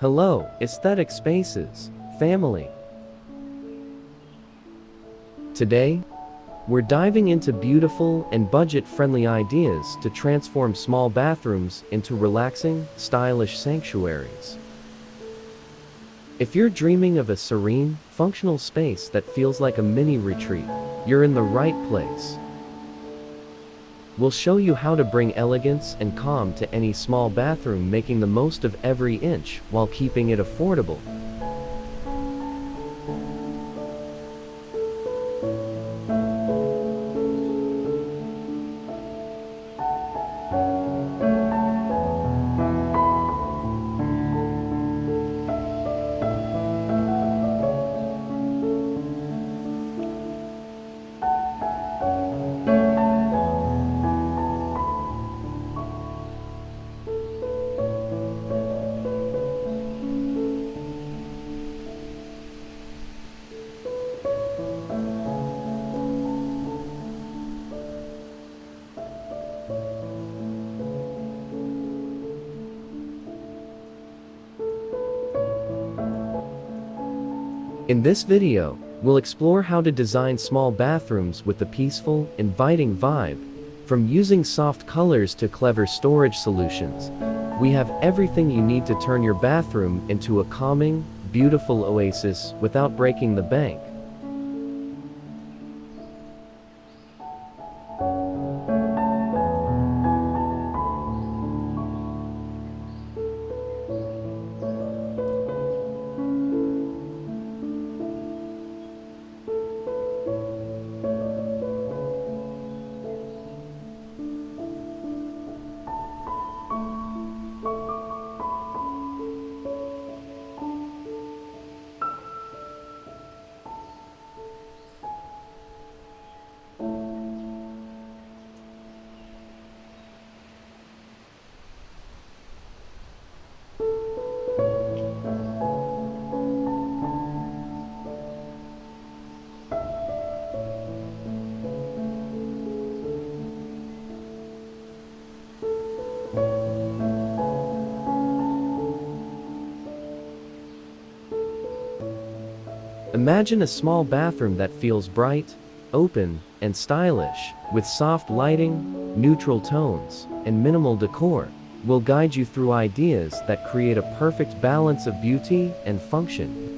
Hello, aesthetic spaces, family. Today, we're diving into beautiful and budget-friendly ideas to transform small bathrooms into relaxing, stylish sanctuaries. If you're dreaming of a serene, functional space that feels like a mini retreat, you're in the right place. We'll show you how to bring elegance and calm to any small bathroom, making the most of every inch while keeping it affordable. In this video, we'll explore how to design small bathrooms with a peaceful, inviting vibe. From using soft colors to clever storage solutions, we have everything you need to turn your bathroom into a calming, beautiful oasis without breaking the bank. Imagine a small bathroom that feels bright, open, and stylish, with soft lighting, neutral tones, and minimal decor. We'll guide you through ideas that create a perfect balance of beauty and function.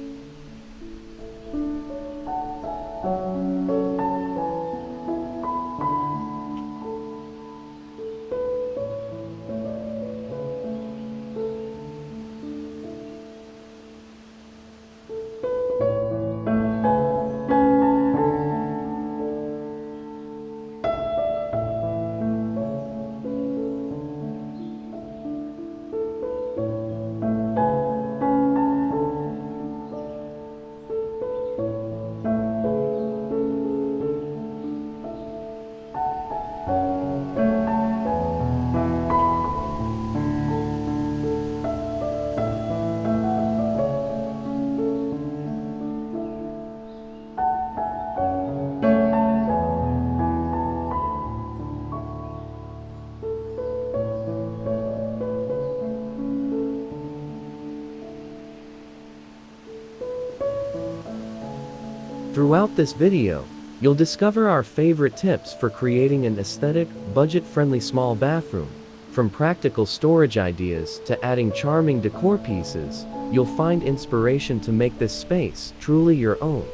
Throughout this video, you'll discover our favorite tips for creating an aesthetic, budget-friendly small bathroom. From practical storage ideas to adding charming decor pieces, you'll find inspiration to make this space truly your own.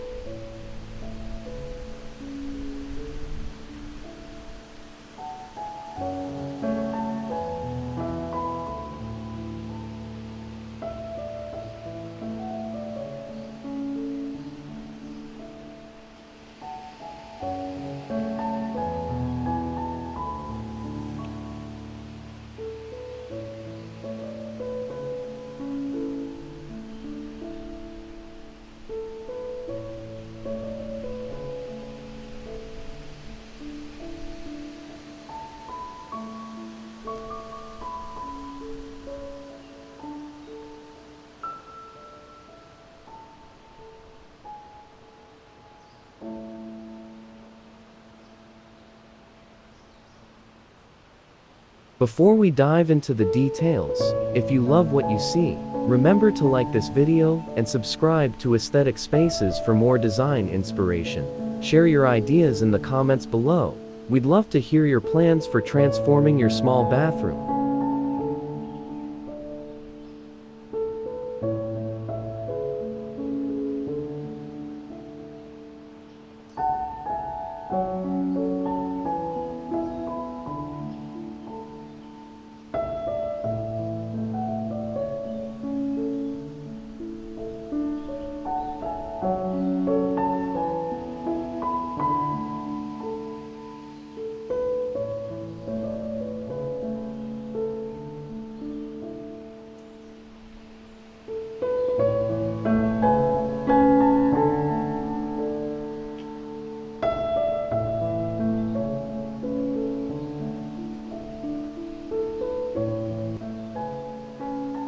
Before we dive into the details, if you love what you see, Remember to like this video and subscribe to Aesthetic Spaces for more design inspiration. Share your ideas in the comments below. We'd love to hear your plans for transforming your small bathroom.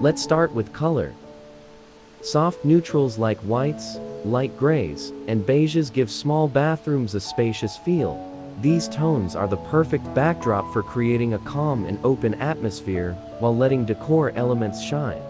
Let's start with color. Soft neutrals like whites, light grays, and beiges give small bathrooms a spacious feel. These tones are the perfect backdrop for creating a calm and open atmosphere while letting decor elements shine.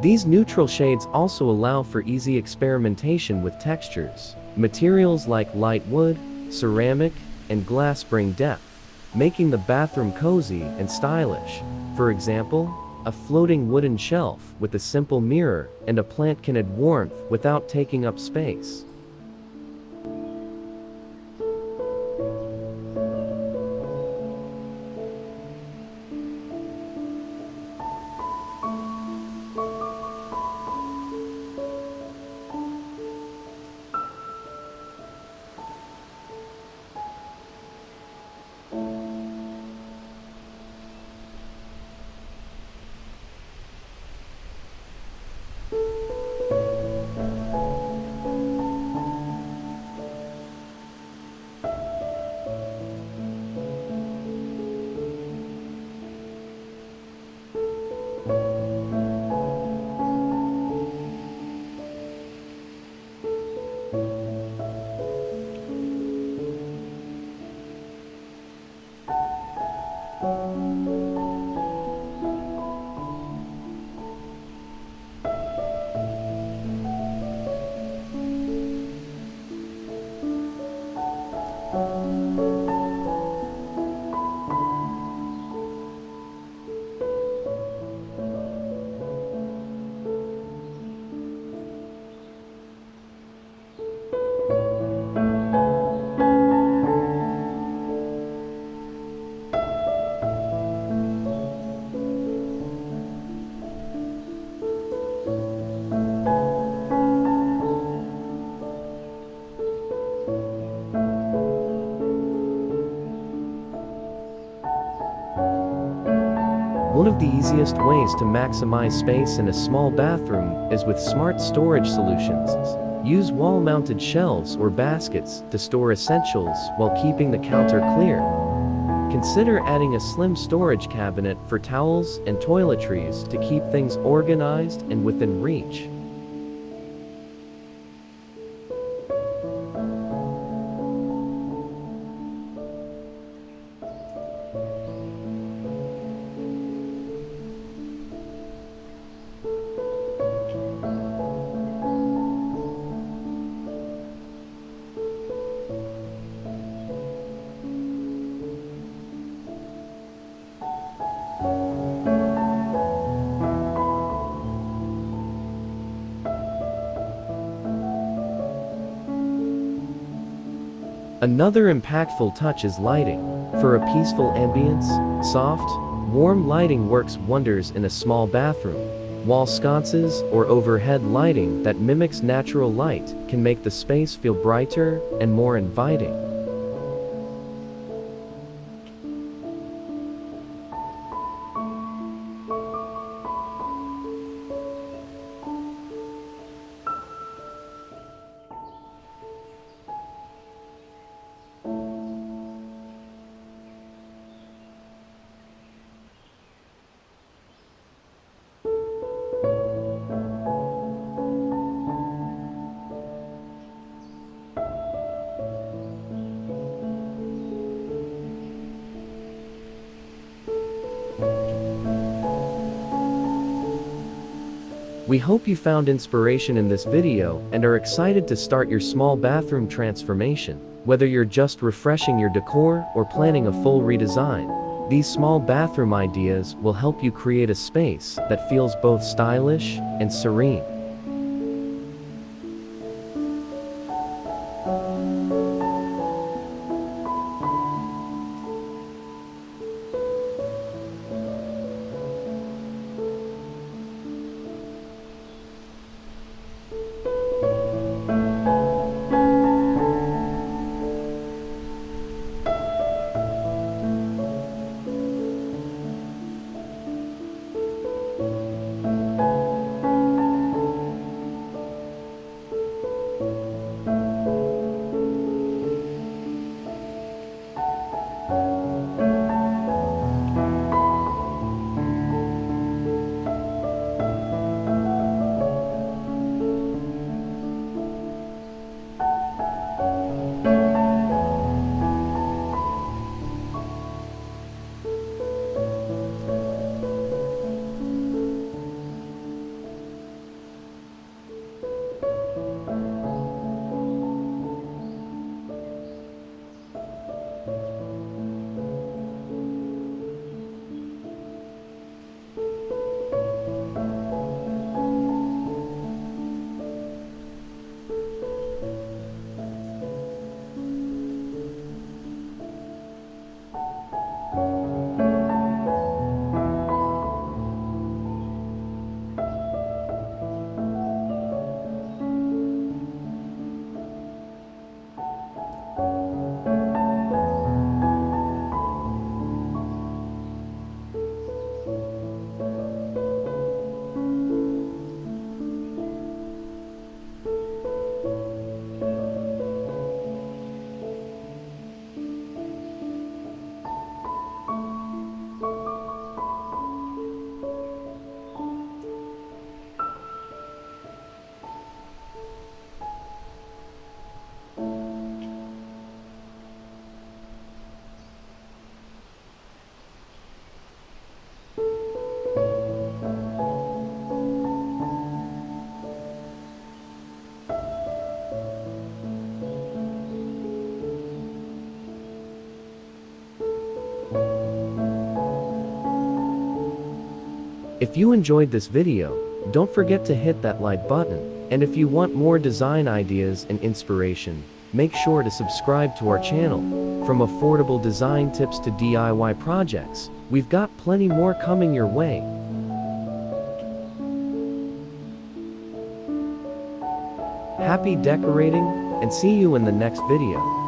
These neutral shades also allow for easy experimentation with textures. Materials like light wood, ceramic, and glass bring depth, making the bathroom cozy and stylish. For example, a floating wooden shelf with a simple mirror and a plant can add warmth without taking up space. One of the easiest ways to maximize space in a small bathroom is with smart storage solutions. Use wall-mounted shelves or baskets to store essentials while keeping the counter clear. Consider adding a slim storage cabinet for towels and toiletries to keep things organized and within reach. Another impactful touch is lighting. For a peaceful ambience, soft, warm lighting works wonders in a small bathroom. Wall sconces or overhead lighting that mimics natural light can make the space feel brighter and more inviting. We hope you found inspiration in this video and are excited to start your small bathroom transformation. Whether you're just refreshing your decor or planning a full redesign, these small bathroom ideas will help you create a space that feels both stylish and serene. If you enjoyed this video, don't forget to hit that like button, and if you want more design ideas and inspiration, make sure to subscribe to our channel. From affordable design tips to DIY projects, we've got plenty more coming your way. Happy decorating, and see you in the next video.